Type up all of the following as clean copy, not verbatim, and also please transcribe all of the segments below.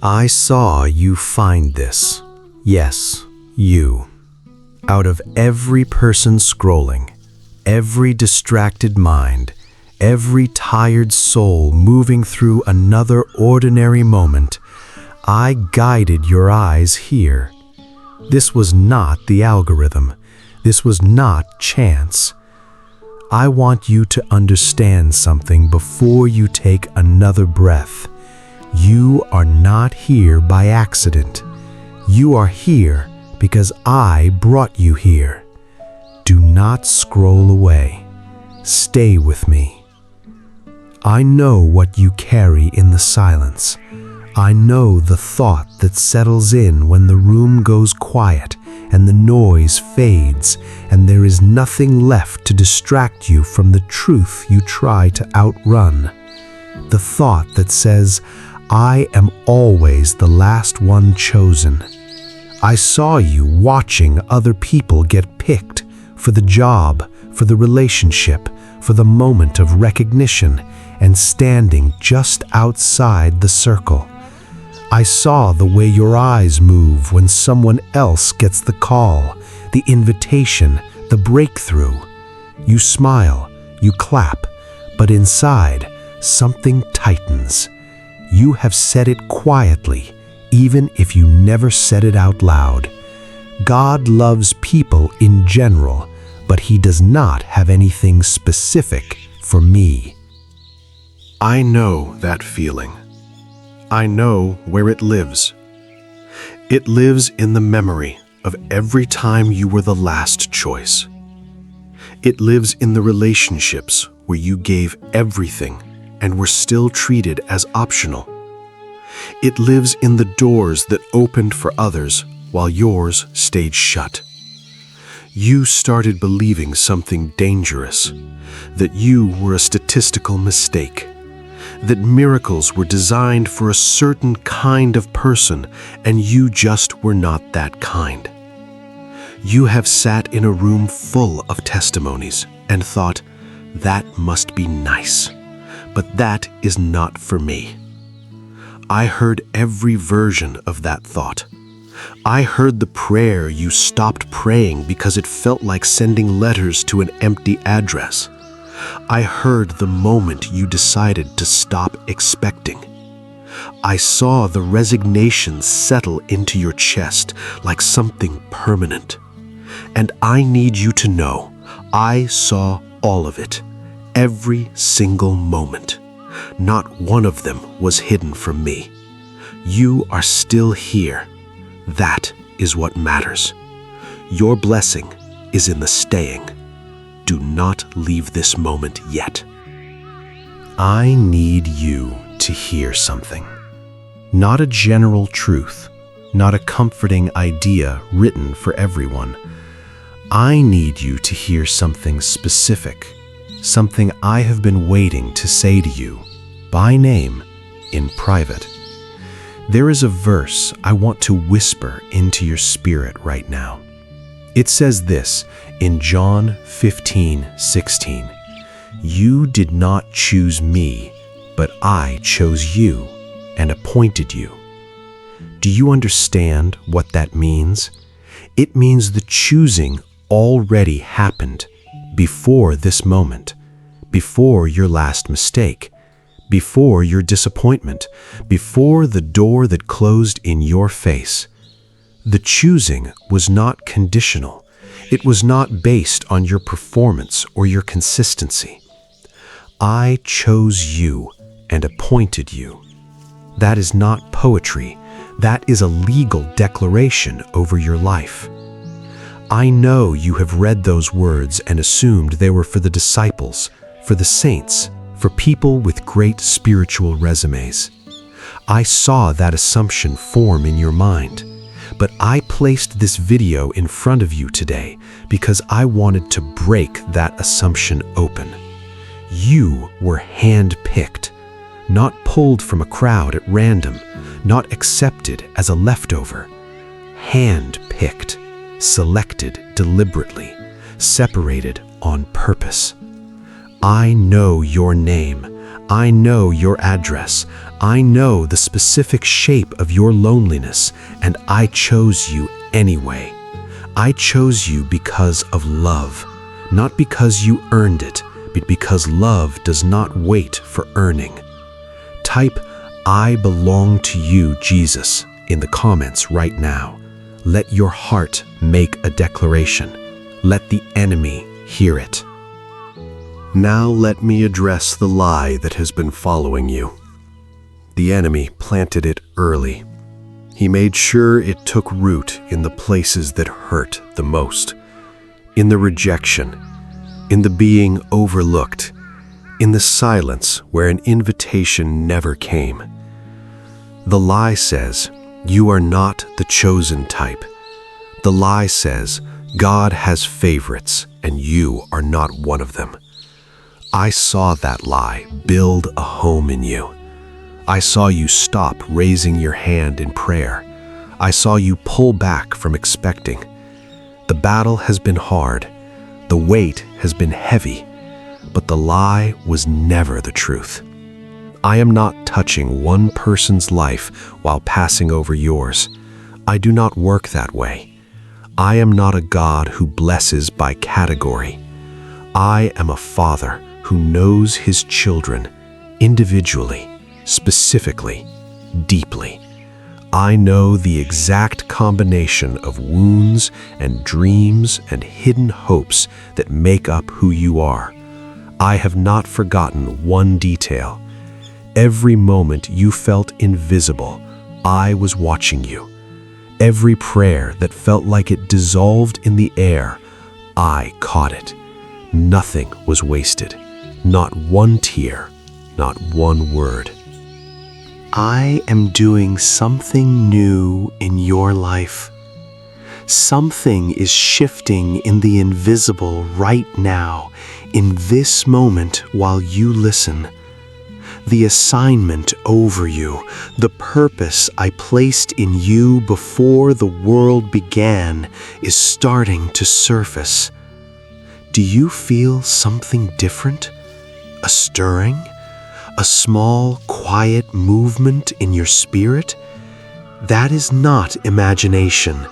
I saw you find this. Yes, you. Out of every person scrolling, every distracted mind, every tired soul moving through another ordinary moment, I guided your eyes here. This was not the algorithm. This was not chance. I want you to understand something before you take another breath. You are not here by accident. You are here because I brought you here. Do not scroll away. Stay with me. I know what you carry in the silence. I know the thought that settles in when the room goes quiet and the noise fades and there is nothing left to distract you from the truth you try to outrun. The thought that says, I am always the last one chosen. I saw you watching other people get picked for the job, for the relationship, for the moment of recognition, and standing just outside the circle. I saw the way your eyes move when someone else gets the call, the invitation, the breakthrough. You smile, you clap, but inside, something tightens. You have said it quietly, even if you never said it out loud. God loves people in general, but He does not have anything specific for me. I know that feeling. I know where it lives. It lives in the memory of every time you were the last choice. It lives in the relationships where you gave everything and were still treated as optional. It lives in the doors that opened for others while yours stayed shut. You started believing something dangerous, that you were a statistical mistake, that miracles were designed for a certain kind of person and you just were not that kind. You have sat in a room full of testimonies and thought, that must be nice, but that is not for me. I heard every version of that thought. I heard the prayer you stopped praying because it felt like sending letters to an empty address. I heard the moment you decided to stop expecting. I saw the resignation settle into your chest like something permanent. And I need you to know, I saw all of it, every single moment. Not one of them was hidden from me. You are still here. That is what matters. Your blessing is in the staying. Do not leave this moment yet. I need you to hear something. Not a general truth, not a comforting idea written for everyone. I need you to hear something specific, something I have been waiting to say to you, by name, in private. There is a verse I want to whisper into your spirit right now. It says this in John 15:16. You did not choose me, but I chose you and appointed you. Do you understand what that means? It means the choosing already happened before this moment, before your last mistake, before your disappointment, before the door that closed in your face. The choosing was not conditional. It was not based on your performance or your consistency. I chose you and appointed you. That is not poetry. That is a legal declaration over your life. I know you have read those words and assumed they were for the disciples, for the saints, for people with great spiritual resumes. I saw that assumption form in your mind, but I placed this video in front of you today because I wanted to break that assumption open. You were handpicked, not pulled from a crowd at random, not accepted as a leftover. Handpicked, selected deliberately, separated on purpose. I know your name. I know your address. I know the specific shape of your loneliness, and I chose you anyway. I chose you because of love, not because you earned it, but because love does not wait for earning. Type, "I belong to you, Jesus," in the comments right now. Let your heart make a declaration. Let the enemy hear it. Now let me address the lie that has been following you. The enemy planted it early. He made sure it took root in the places that hurt the most, in the rejection, in the being overlooked, in the silence where an invitation never came. The lie says, you are not the chosen type. The lie says, God has favorites and you are not one of them. I saw that lie build a home in you. I saw you stop raising your hand in prayer. I saw you pull back from expecting. The battle has been hard. The weight has been heavy, but the lie was never the truth. I am not touching one person's life while passing over yours. I do not work that way. I am not a God who blesses by category. I am a Father who knows his children individually, specifically, deeply. I know the exact combination of wounds and dreams and hidden hopes that make up who you are. I have not forgotten one detail. Every moment you felt invisible, I was watching you. Every prayer that felt like it dissolved in the air, I caught it. Nothing was wasted. Not one tear, not one word. I am doing something new in your life. Something is shifting in the invisible right now, in this moment while you listen. The assignment over you, the purpose I placed in you before the world began, is starting to surface. Do you feel something different? A stirring? A small, quiet movement in your spirit? That is not imagination.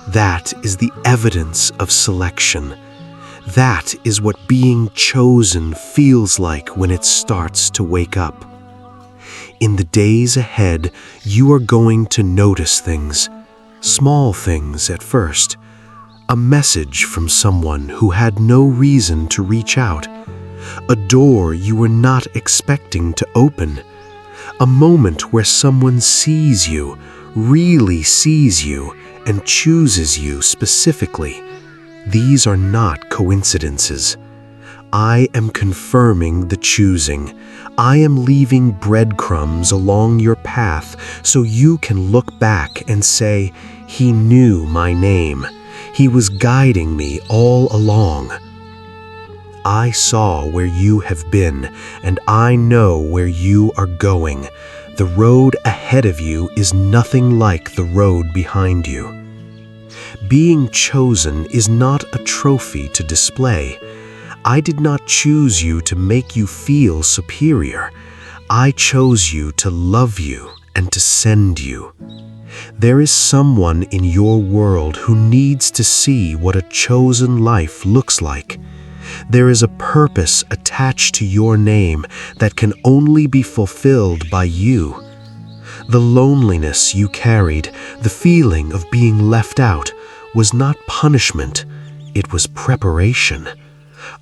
That is the evidence of selection. That is what being chosen feels like when it starts to wake up. In the days ahead, you are going to notice things, small things at first. A message from someone who had no reason to reach out. A door you were not expecting to open. A moment where someone sees you, really sees you, and chooses you specifically. These are not coincidences. I am confirming the choosing. I am leaving breadcrumbs along your path so you can look back and say, He knew my name. He was guiding me all along. I saw where you have been, and I know where you are going. The road ahead of you is nothing like the road behind you. Being chosen is not a trophy to display. I did not choose you to make you feel superior. I chose you to love you and to send you. There is someone in your world who needs to see what a chosen life looks like. There is a purpose attached to your name that can only be fulfilled by you. The loneliness you carried, the feeling of being left out, was not punishment, it was preparation.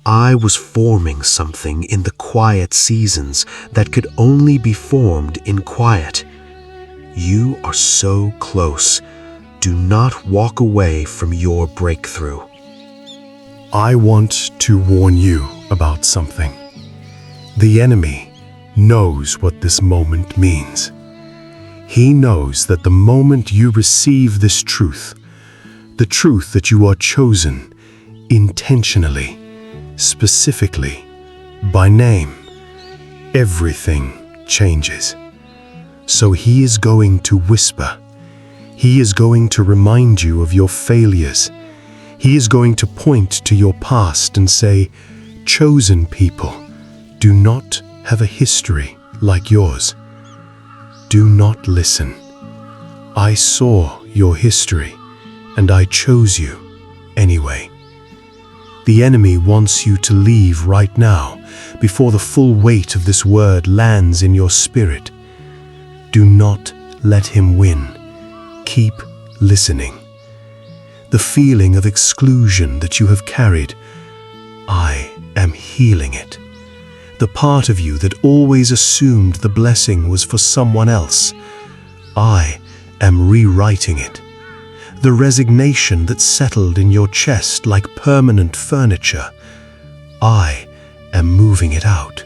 I was forming something in the quiet seasons that could only be formed in quiet. You are so close. Do not walk away from your breakthrough. I want to warn you about something. The enemy knows what this moment means. He knows that the moment you receive this truth, the truth that you are chosen intentionally, specifically, by name, everything changes. So he is going to whisper. He is going to remind you of your failures. He is going to point to your past and say, chosen people, do not have a history like yours. Do not listen. I saw your history, and I chose you anyway. The enemy wants you to leave right now, before the full weight of this word lands in your spirit. Do not let him win. Keep listening. The feeling of exclusion that you have carried, I am healing it. The part of you that always assumed the blessing was for someone else, I am rewriting it. The resignation that settled in your chest like permanent furniture, I am moving it out.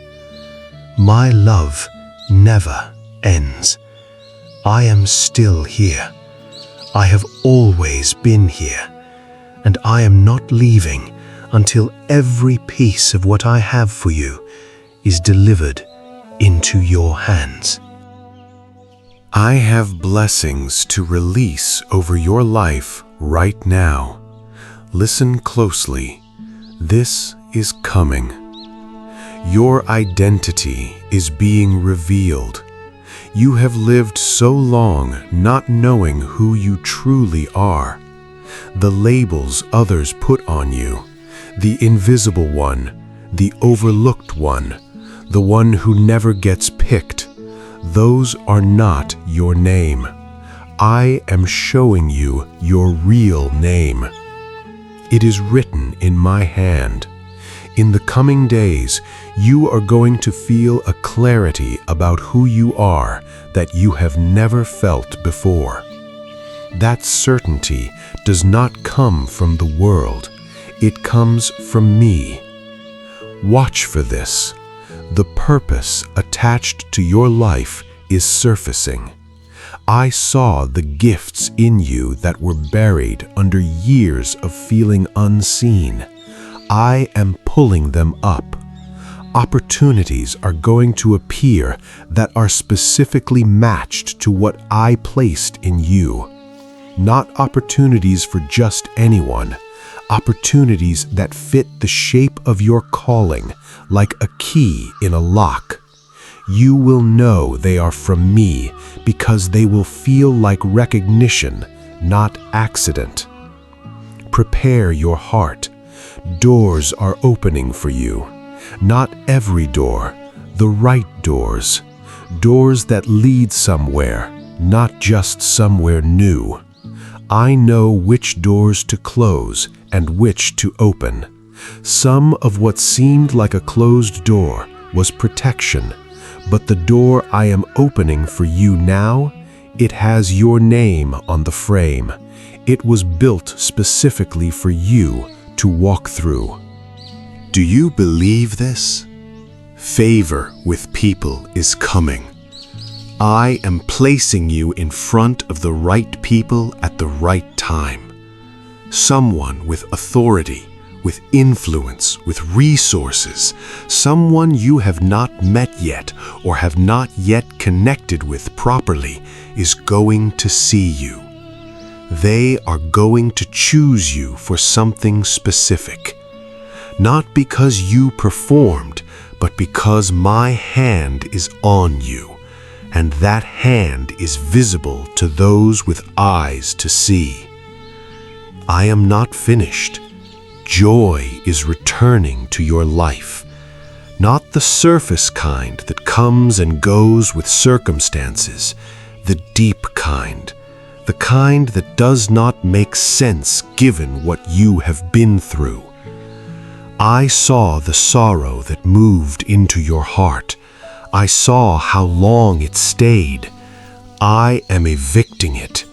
My love never ends. I am still here. I have always been here, and I am not leaving until every piece of what I have for you is delivered into your hands. I have blessings to release over your life right now. Listen closely. This is coming. Your identity is being revealed. You have lived so long not knowing who you truly are. The labels others put on you, the invisible one, the overlooked one, the one who never gets picked, those are not your name. I am showing you your real name. It is written in my hand. In the coming days, you are going to feel a clarity about who you are that you have never felt before. That certainty does not come from the world. It comes from me. Watch for this. The purpose attached to your life is surfacing. I saw the gifts in you that were buried under years of feeling unseen. I am pulling them up. Opportunities are going to appear that are specifically matched to what I placed in you. Not opportunities for just anyone. Opportunities that fit the shape of your calling, like a key in a lock. You will know they are from me because they will feel like recognition, not accident. Prepare your heart. Doors are opening for you. Not every door, the right doors. Doors that lead somewhere, not just somewhere new. I know which doors to close and which to open. Some of what seemed like a closed door was protection, but the door I am opening for you now, it has your name on the frame. It was built specifically for you to walk through. Do you believe this? Favor with people is coming. I am placing you in front of the right people at the right time. Someone with authority, with influence, with resources, someone you have not met yet or have not yet connected with properly is going to see you. They are going to choose you for something specific. Not because you performed, but because my hand is on you, and that hand is visible to those with eyes to see. I am not finished. Joy is returning to your life, not the surface kind that comes and goes with circumstances, the deep kind, the kind that does not make sense given what you have been through. I saw the sorrow that moved into your heart. I saw how long it stayed. I am evicting it.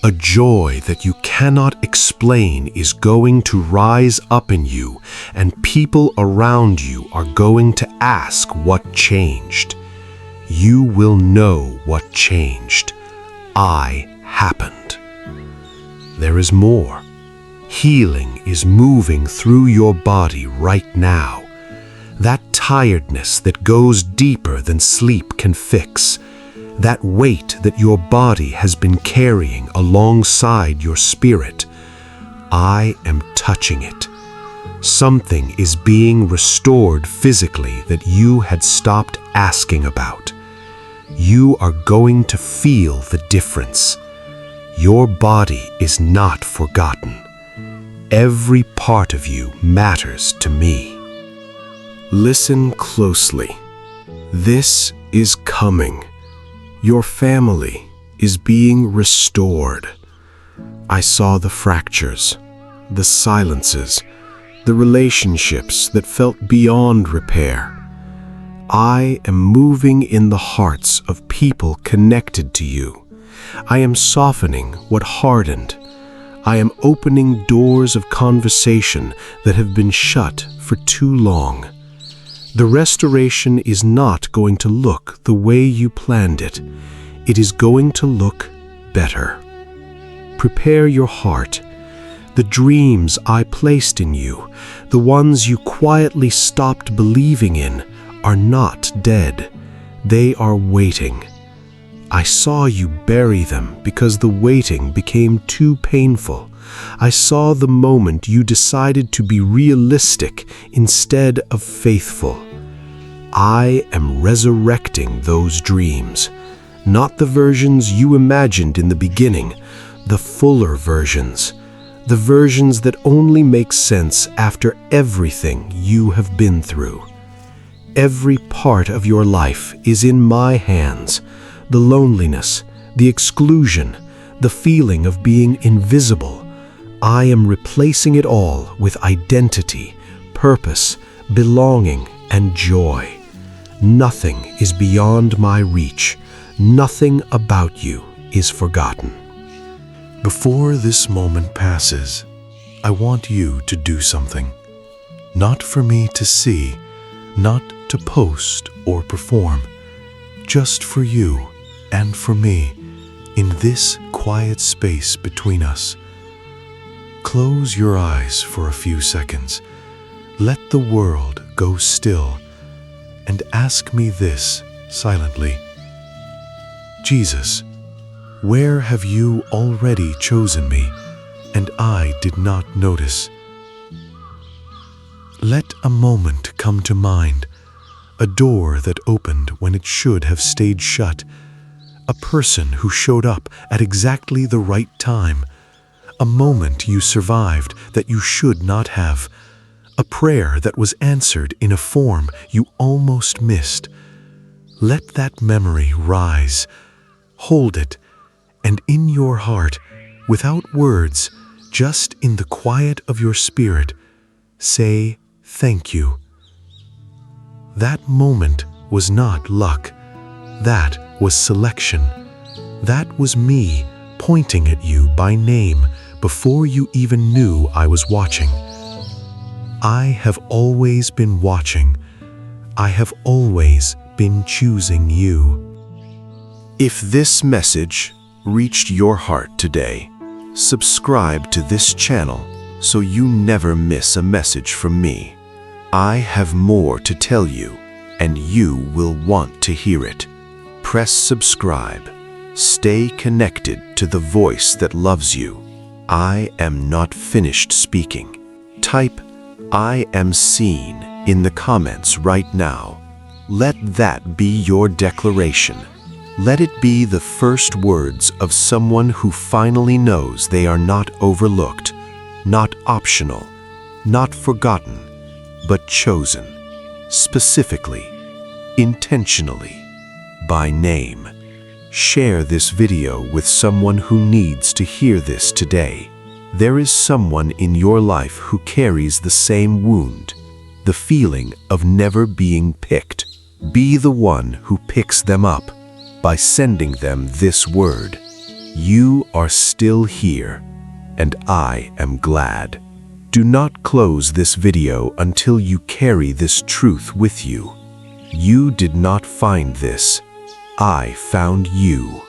A joy that you cannot explain is going to rise up in you, and people around you are going to ask what changed. You will know what changed. I happened. There is more. Healing is moving through your body right now. That tiredness that goes deeper than sleep can fix. That weight that your body has been carrying alongside your spirit. I am touching it. Something is being restored physically that you had stopped asking about. You are going to feel the difference. Your body is not forgotten. Every part of you matters to me. Listen closely. This is coming. Your family is being restored. I saw the fractures, the silences, the relationships that felt beyond repair. I am moving in the hearts of people connected to you. I am softening what hardened. I am opening doors of conversation that have been shut for too long. The restoration is not going to look the way you planned it. It is going to look better. Prepare your heart. The dreams I placed in you, the ones you quietly stopped believing in, are not dead. They are waiting. I saw you bury them because the waiting became too painful. I saw the moment you decided to be realistic instead of faithful. I am resurrecting those dreams, not the versions you imagined in the beginning, the fuller versions, the versions that only make sense after everything you have been through. Every part of your life is in my hands. The loneliness, the exclusion, the feeling of being invisible. I am replacing it all with identity, purpose, belonging, and joy. Nothing is beyond my reach. Nothing about you is forgotten. Before this moment passes, I want you to do something. Not for me to see, not to post or perform, just for you and for me, in this quiet space between us. Close your eyes for a few seconds. Let the world go still and ask me this silently. Jesus, where have you already chosen me and I did not notice? Let a moment come to mind, a door that opened when it should have stayed shut, a person who showed up at exactly the right time, a moment you survived that you should not have, a prayer that was answered in a form you almost missed. Let that memory rise. Hold it, and in your heart, without words, just in the quiet of your spirit, say thank you. That moment was not luck. That was selection. That was me pointing at you by name before you even knew I was watching. I have always been watching. I have always been choosing you. If this message reached your heart today, subscribe to this channel so you never miss a message from me. I have more to tell you, and you will want to hear it. Press subscribe. Stay connected to the voice that loves you. I am not finished speaking. Type "I am seen" in the comments right now. Let that be your declaration. Let it be the first words of someone who finally knows they are not overlooked, not optional, not forgotten, but chosen, specifically, intentionally, by name. Share this video with someone who needs to hear this today. There is someone in your life who carries the same wound, the feeling of never being picked. Be the one who picks them up by sending them this word. You are still here, and I am glad. Do not close this video until you carry this truth with you. You did not find this. I found you.